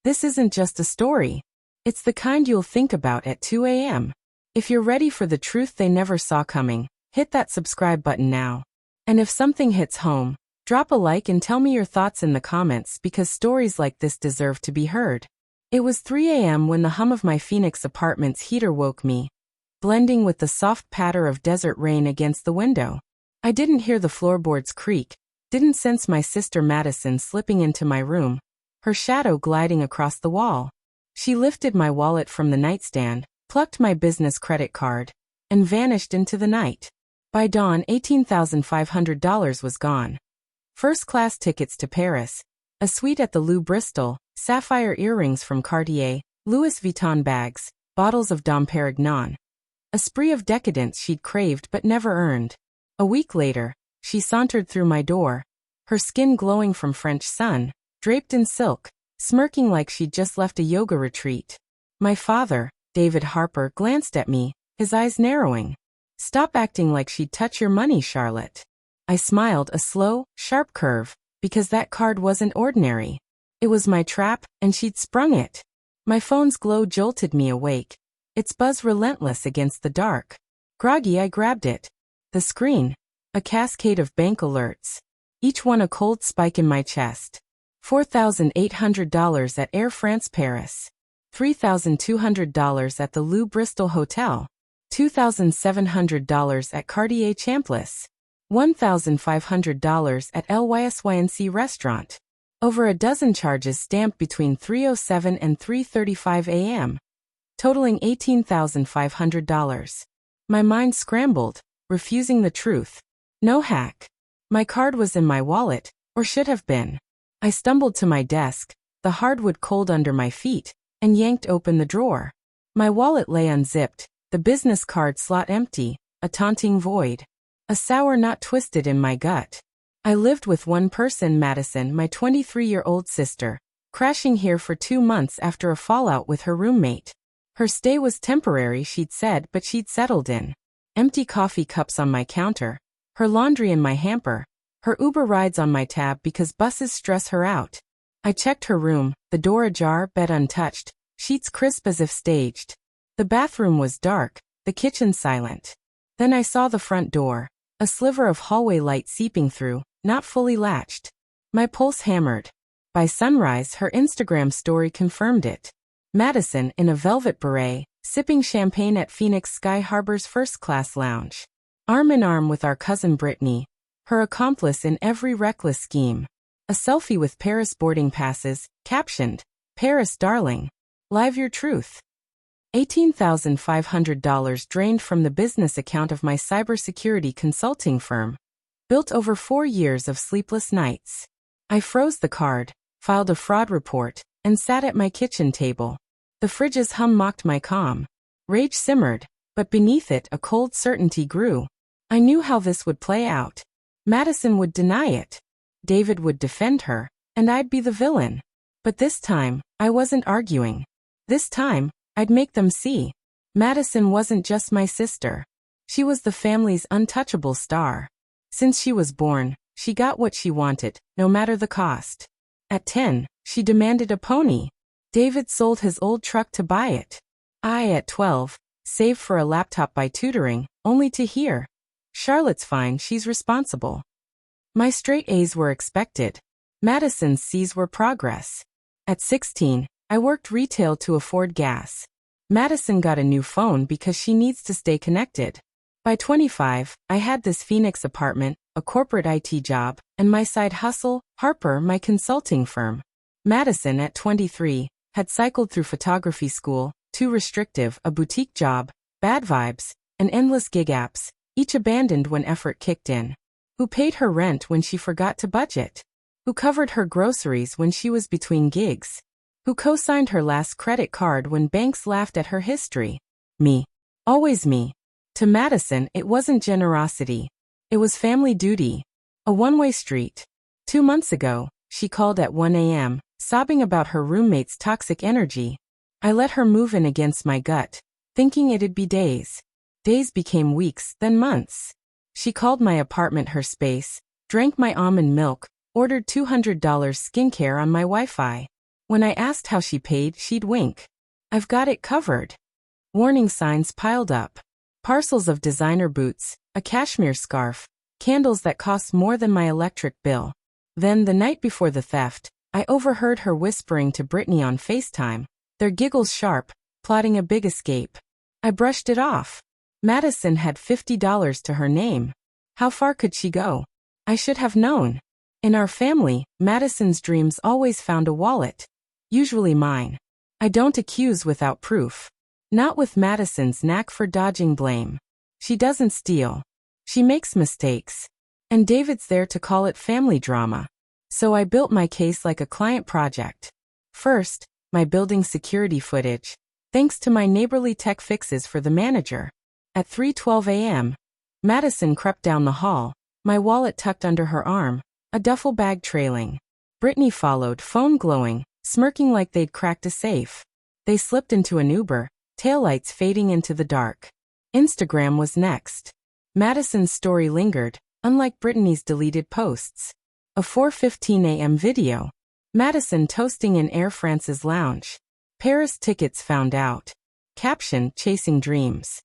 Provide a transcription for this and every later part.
This isn't just a story. It's the kind you'll think about at 2 a.m. If you're ready for the truth they never saw coming, hit that subscribe button now. And if something hits home, drop a like and tell me your thoughts in the comments because stories like this deserve to be heard. It was 3 a.m. when the hum of my Phoenix apartment's heater woke me, blending with the soft patter of desert rain against the window. I didn't hear the floorboards creak, didn't sense my sister Madison slipping into my room, her shadow gliding across the wall. She lifted my wallet from the nightstand, plucked my business credit card, and vanished into the night. By dawn, $18,500 was gone. First-class tickets to Paris, a suite at the Louvre Bristol, sapphire earrings from Cartier, Louis Vuitton bags, bottles of Dom Perignon. A spree of decadence she'd craved but never earned. A week later, she sauntered through my door, her skin glowing from French sun, draped in silk, smirking like she'd just left a yoga retreat. My father, David Harper, glanced at me, his eyes narrowing. "Stop acting like she'd touch your money, Charlotte." I smiled, a slow, sharp curve, because that card wasn't ordinary. It was my trap, and she'd sprung it. My phone's glow jolted me awake, its buzz relentless against the dark. Groggy, I grabbed it. The screen, a cascade of bank alerts, each one a cold spike in my chest. $4,800 at Air France Paris. $3,200 at the Louvre Bristol Hotel. $2,700 at Cartier Champlis. $1,500 at LYSYNC Restaurant. Over a dozen charges stamped between 3:07 and 3:35 a.m., totaling $18,500. My mind scrambled, refusing the truth. No hack. My card was in my wallet, or should have been. I stumbled to my desk, the hardwood cold under my feet, and yanked open the drawer. My wallet lay unzipped, the business card slot empty, a taunting void. A sour knot twisted in my gut. I lived with one person, Madison, my 23-year-old sister, crashing here for 2 months after a fallout with her roommate. Her stay was temporary, she'd said, but she'd settled in. Empty coffee cups on my counter, her laundry in my hamper, her Uber rides on my tab because buses stress her out. I checked her room, the door ajar, bed untouched, sheets crisp as if staged. The bathroom was dark, the kitchen silent. Then I saw the front door, a sliver of hallway light seeping through, not fully latched. My pulse hammered. By sunrise, her Instagram story confirmed it. Madison in a velvet beret, sipping champagne at Phoenix Sky Harbor's first-class lounge. Arm in arm with our cousin Brittany, her accomplice in every reckless scheme. A selfie with Paris boarding passes, captioned, "Paris darling. Live your truth." $18,500 drained from the business account of my cybersecurity consulting firm, built over 4 years of sleepless nights. I froze the card, filed a fraud report, and sat at my kitchen table. The fridge's hum mocked my calm. Rage simmered, but beneath it a cold certainty grew. I knew how this would play out. Madison would deny it. David would defend her, and I'd be the villain. But this time, I wasn't arguing. This time, I'd make them see. Madison wasn't just my sister. She was the family's untouchable star. Since she was born, she got what she wanted, no matter the cost. At 10, she demanded a pony. David sold his old truck to buy it. I, at 12, saved for a laptop by tutoring, only to hear, "Charlotte's fine, she's responsible." My straight A's were expected. Madison's C's were progress. At 16, I worked retail to afford gas. Madison got a new phone because she needs to stay connected. By 25, I had this Phoenix apartment, a corporate IT job, and my side hustle, Harper, my consulting firm. Madison, at 23, had cycled through photography school, too restrictive, a boutique job, bad vibes, and endless gig apps, each abandoned when effort kicked in. Who paid her rent when she forgot to budget? Who covered her groceries when she was between gigs? Who co-signed her last credit card when banks laughed at her history? Me. Always me. To Madison, it wasn't generosity. It was family duty. A one-way street. 2 months ago, she called at 1 a.m., sobbing about her roommate's toxic energy. I let her move in against my gut, thinking it'd be days. Days became weeks, then months. She called my apartment her space, drank my almond milk, ordered $200 skincare on my Wi-Fi. When I asked how she paid, she'd wink. I've got it covered. Warning signs piled up. Parcels of designer boots, a cashmere scarf, candles that cost more than my electric bill. Then, the night before the theft, I overheard her whispering to Brittany on FaceTime, their giggles sharp, plotting a big escape. I brushed it off. Madison had $50 to her name. How far could she go? I should have known. In our family, Madison's dreams always found a wallet. Usually mine. I don't accuse without proof. Not with Madison's knack for dodging blame. She doesn't steal. She makes mistakes. And David's there to call it family drama. So I built my case like a client project. First, my building security footage. Thanks to my neighborly tech fixes for the manager. At 3:12 a.m., Madison crept down the hall, my wallet tucked under her arm, a duffel bag trailing. Brittany followed, phone glowing, smirking like they'd cracked a safe. They slipped into an Uber, taillights fading into the dark. Instagram was next. Madison's story lingered, unlike Brittany's deleted posts. A 4:15 a.m. video. Madison toasting in Air France's lounge. Paris tickets found out. Caption, chasing dreams.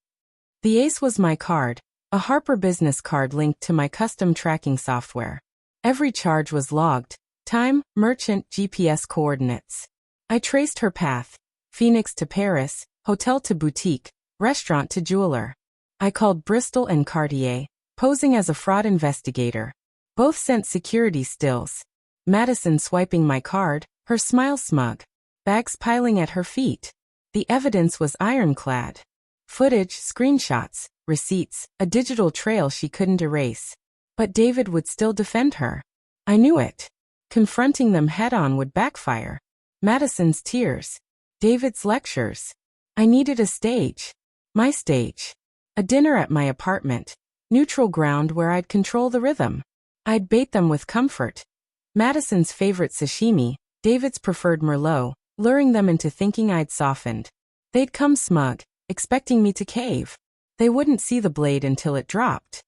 The ace was my card, a Harper business card linked to my custom tracking software. Every charge was logged. Time, merchant, GPS coordinates. I traced her path. Phoenix to Paris, hotel to boutique, restaurant to jeweler. I called Bristol and Cartier, posing as a fraud investigator. Both sent security stills. Madison swiping my card, her smile smug. Bags piling at her feet. The evidence was ironclad. Footage, screenshots, receipts, a digital trail she couldn't erase. But David would still defend her. I knew it. Confronting them head-on would backfire. Madison's tears. David's lectures. I needed a stage. My stage. A dinner at my apartment. Neutral ground where I'd control the rhythm. I'd bait them with comfort. Madison's favorite sashimi, David's preferred merlot, luring them into thinking I'd softened. They'd come smug, expecting me to cave. They wouldn't see the blade until it dropped.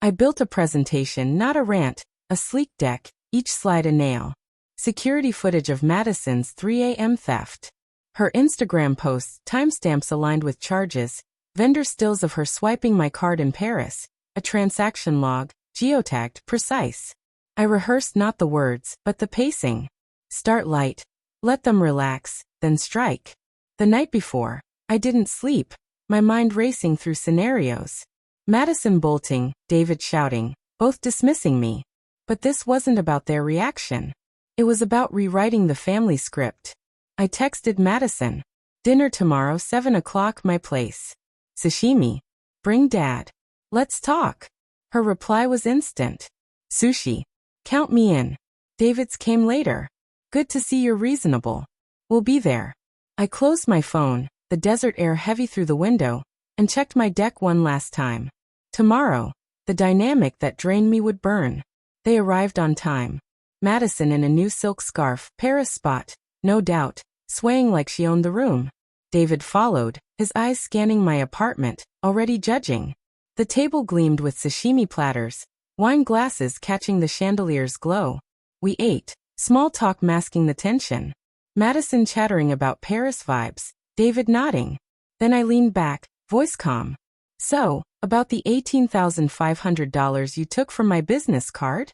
I built a presentation, not a rant, a sleek deck, each slide a nail. Security footage of Madison's 3 a.m. theft. Her Instagram posts, timestamps aligned with charges, vendor stills of her swiping my card in Paris, a transaction log, geotagged, precise. I rehearsed not the words, but the pacing. Start light. Let them relax, then strike. The night before, I didn't sleep, my mind racing through scenarios. Madison bolting, David shouting, both dismissing me. But this wasn't about their reaction. It was about rewriting the family script. I texted Madison. Dinner tomorrow, 7 o'clock, my place. Sashimi. Bring dad. Let's talk. Her reply was instant. Sushi. Count me in. David's came later. Good to see you're reasonable. We'll be there. I closed my phone, the desert air heavy through the window, and checked my deck one last time. Tomorrow, the dynamic that drained me would burn. They arrived on time. Madison in a new silk scarf, Paris spot, no doubt, swaying like she owned the room. David followed, his eyes scanning my apartment, already judging. The table gleamed with sashimi platters, wine glasses catching the chandelier's glow. We ate, small talk masking the tension. Madison chattering about Paris vibes, David nodding. Then I leaned back, voice calm. So, about the $18,500 you took from my business card?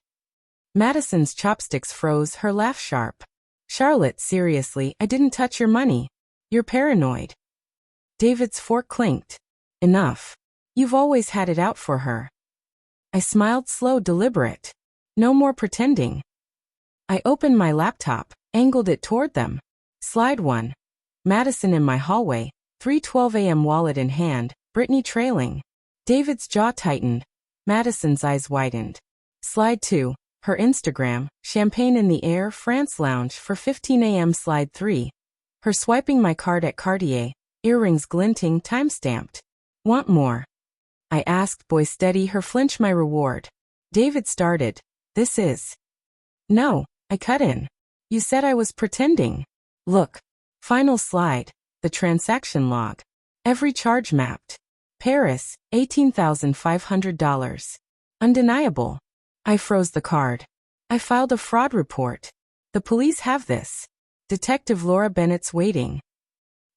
Madison's chopsticks froze, her laugh sharp. Charlotte, seriously, I didn't touch your money. You're paranoid. David's fork clinked. Enough. You've always had it out for her. I smiled, slow, deliberate. No more pretending. I opened my laptop, angled it toward them. Slide 1. Madison in my hallway, 3:12 a.m. wallet in hand, Brittany trailing. David's jaw tightened. Madison's eyes widened. Slide 2. Her Instagram, champagne in the air, France lounge for 15 a.m. Slide 3. Her swiping my card at Cartier, earrings glinting, time-stamped. Want more? I asked, boy steady, her flinch my reward. David started. This is. No, I cut in. You said I was pretending. Look. Final slide. The transaction log. Every charge mapped. Paris, $18,500. Undeniable. I froze the card. I filed a fraud report. The police have this. Detective Laura Bennett's waiting.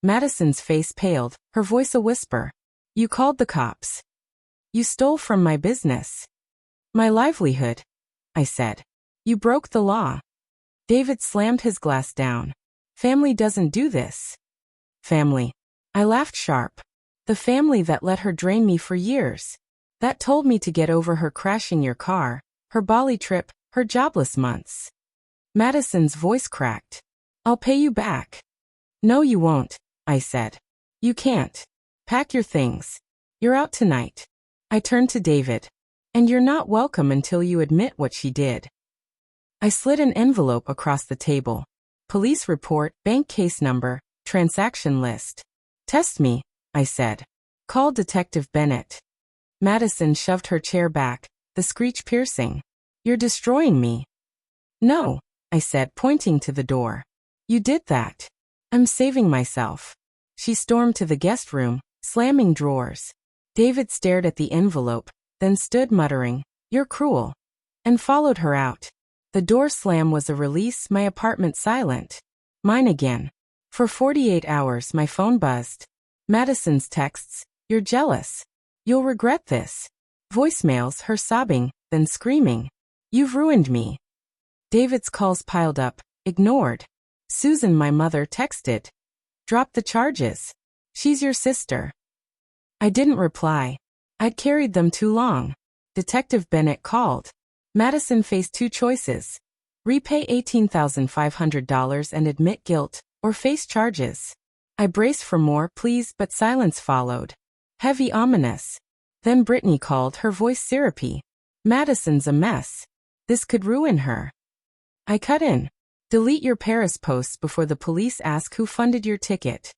Madison's face paled, her voice a whisper. You called the cops. You stole from my business. My livelihood, I said. You broke the law. David slammed his glass down. Family doesn't do this. Family. I laughed sharp. The family that let her drain me for years. That told me to get over her crashing your car, her Bali trip, her jobless months. Madison's voice cracked. I'll pay you back. No, you won't, I said. You can't. Pack your things. You're out tonight. I turned to David. And you're not welcome until you admit what she did. I slid an envelope across the table. Police report, bank case number, transaction list. Test me, I said. Call Detective Bennett. Madison shoved her chair back, the screech piercing. You're destroying me. No, I said, pointing to the door. You did that. I'm saving myself. She stormed to the guest room, slamming drawers. David stared at the envelope, then stood muttering, You're cruel, and followed her out. The door slam was a release, my apartment silent. Mine again. For 48 hours my phone buzzed. Madison's texts, You're jealous. You'll regret this. Voicemails, her sobbing, then screaming. You've ruined me. David's calls piled up, ignored. Susan, my mother, texted. Drop the charges. She's your sister. I didn't reply. I'd carried them too long. Detective Bennett called. Madison faced two choices. Repay $18,500 and admit guilt, or face charges. I braced for more pleas, but silence followed. Heavy, ominous. Then Brittany called, her voice syrupy. Madison's a mess. This could ruin her. I cut in. Delete your Paris posts before the police ask who funded your ticket.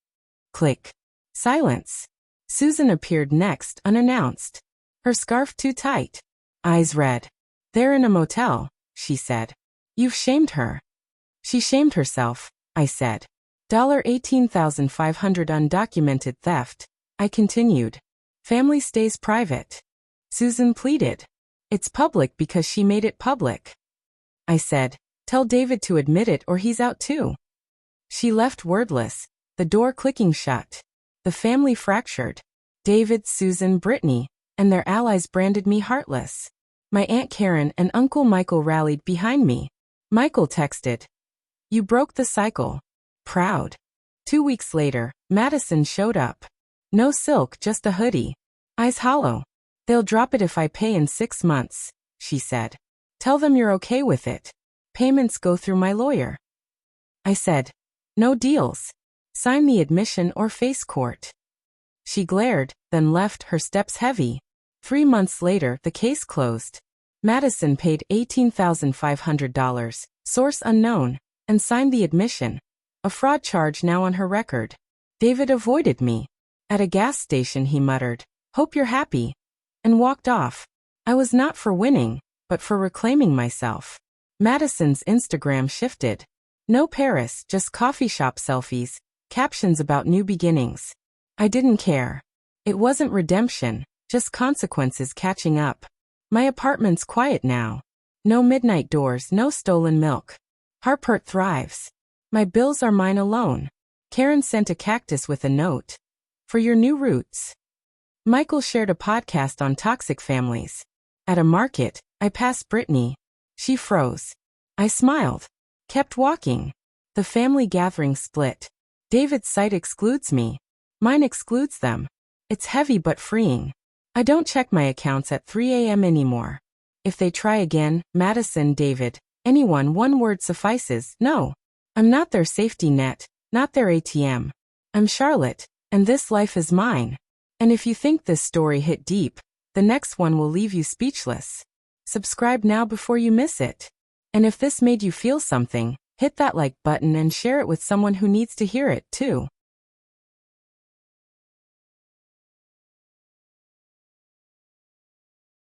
Click. Silence. Susan appeared next, unannounced. Her scarf too tight. Eyes red. They're in a motel, she said. You've shamed her. She shamed herself, I said. $18,500 undocumented theft, I continued. Family stays private. Susan pleaded. It's public because she made it public. I said, tell David to admit it or he's out too. She left wordless, the door clicking shut. The family fractured. David, Susan, Brittany, and their allies branded me heartless. My Aunt Karen and Uncle Michael rallied behind me. Michael texted. You broke the cycle. Proud. 2 weeks later, Madison showed up. No silk, just a hoodie. Eyes hollow. They'll drop it if I pay in 6 months, she said. Tell them you're okay with it. Payments go through my lawyer. I said, no deals. Sign the admission or face court. She glared, then left, her steps heavy. 3 months later, the case closed. Madison paid $18,500, source unknown, and signed the admission. A fraud charge now on her record. David avoided me. At a gas station he muttered, hope you're happy, and walked off. I was not for winning, but for reclaiming myself. Madison's Instagram shifted. No Paris, just coffee shop selfies, captions about new beginnings. I didn't care. It wasn't redemption, just consequences catching up. My apartment's quiet now. No midnight doors, no stolen milk. Harpert thrives. My bills are mine alone. Karen sent a cactus with a note. For your new roots. Michael shared a podcast on toxic families. At a market, I passed Brittany. She froze. I smiled. Kept walking. The family gathering split. David's site excludes me. Mine excludes them. It's heavy but freeing. I don't check my accounts at 3 a.m. anymore. If they try again, Madison, David, anyone, one word suffices, no. I'm not their safety net, not their ATM. I'm Charlotte, and this life is mine. And if you think this story hit deep, the next one will leave you speechless. Subscribe now before you miss it. And if this made you feel something, hit that like button and share it with someone who needs to hear it too.